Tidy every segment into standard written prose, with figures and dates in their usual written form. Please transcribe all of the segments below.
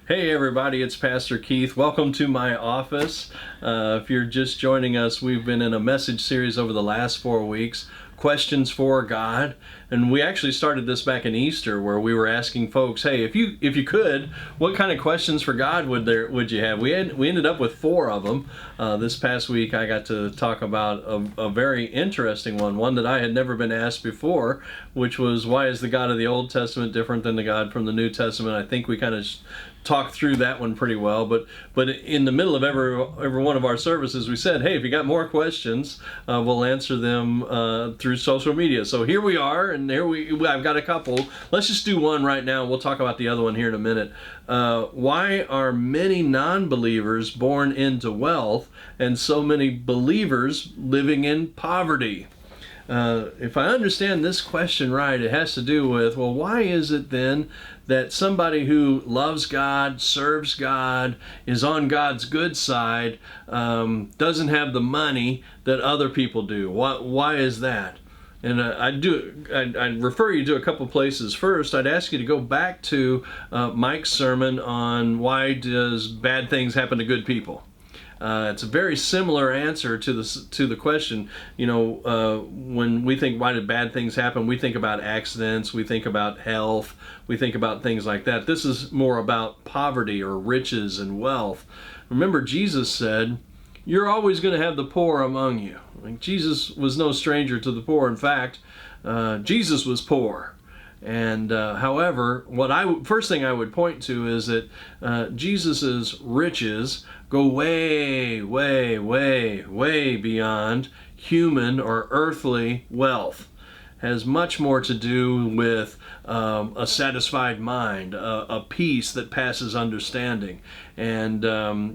Hey everybody, it's Pastor Keith. Welcome to my office. If you're just joining us, we've been in a message series over the last 4 weeks, Questions for God. And we actually started this back in Easter where we were asking folks, hey, if you could, what kind of questions for God would you have? We ended up with 4 of them. This past week I got to talk about a very interesting one that I had never been asked before, which was, why is the God of the Old Testament different than the God from the New Testament? I think we kind of talked through that one pretty well, but in the middle of every one of our services, we said, hey, if you got more questions, we'll answer them through social media. So here we are, and I've got a couple. Let's just do one right now. We'll talk about the other one here in a minute. Why are many non-believers born into wealth and so many believers living in poverty? If I understand this question right, it has to do with, well, why is it then that somebody who loves God, serves God, is on God's good side, doesn't have the money that other people do? Why is that? And I'd refer you to a couple places. First, I'd ask you to go back to Mike's sermon on why does bad things happen to good people. It's a very similar answer to the question. You know, when we think, why did bad things happen, we think about accidents, we think about health, we think about things like that. This is more about poverty or riches and wealth. Remember, Jesus said, you're always going to have the poor among you. Like, Jesus was no stranger to the poor. In fact, Jesus was poor. And however, first thing I would point to is that Jesus's riches go way, way, way, way beyond human or earthly wealth. Has much more to do with a satisfied mind, a peace that passes understanding. And,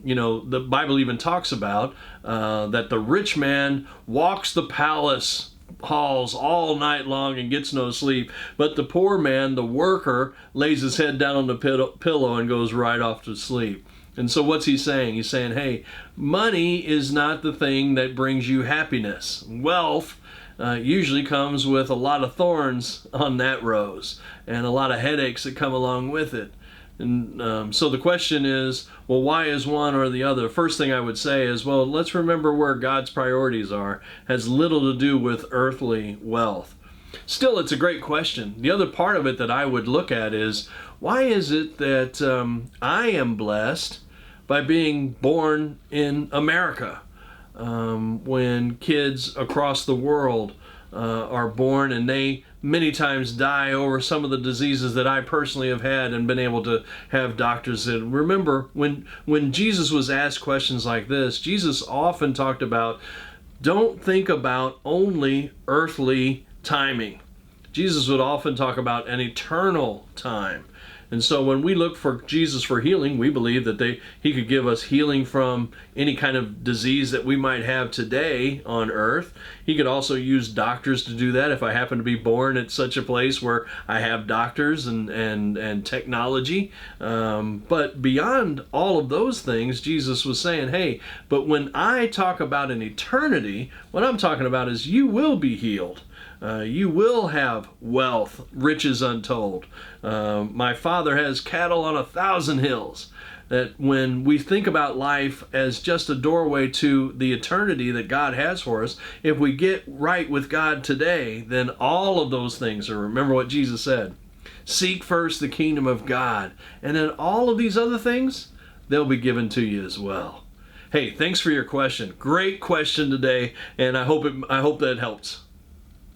you know, the Bible even talks about that the rich man walks the palace halls all night long and gets no sleep, but the poor man, the worker, lays his head down on the pillow and goes right off to sleep. And so what's he saying? He's saying, hey, money is not the thing that brings you happiness. Wealth usually comes with a lot of thorns on that rose and a lot of headaches that come along with it. And so the question is, well, why is one or the other? First thing I would say is, well, let's remember where God's priorities are. It has little to do with earthly wealth. Still, it's a great question. The other part of it that I would look at is, why is it that I am blessed by being born in America when kids across the world are born and they many times die over some of the diseases that I personally have had and been able to have doctors that remember when Jesus was asked questions like this, Jesus often talked about, don't think about only earthly timing. Jesus would often talk about an eternal time. And so when we look for Jesus for healing, we believe that he could give us healing from any kind of disease that we might have today on earth. He could also use doctors to do that if I happen to be born at such a place where I have doctors and technology. But beyond all of those things, Jesus was saying, hey, but when I talk about an eternity, what I'm talking about is you will be healed. You will have wealth, riches untold. My Father has cattle on 1,000 hills. That when we think about life as just a doorway to the eternity that God has for us, if we get right with God today, then all of those things are, remember what Jesus said, seek first the kingdom of God, and then all of these other things, they'll be given to you as well. Hey, thanks for your question. Great question today, and I hope that helps.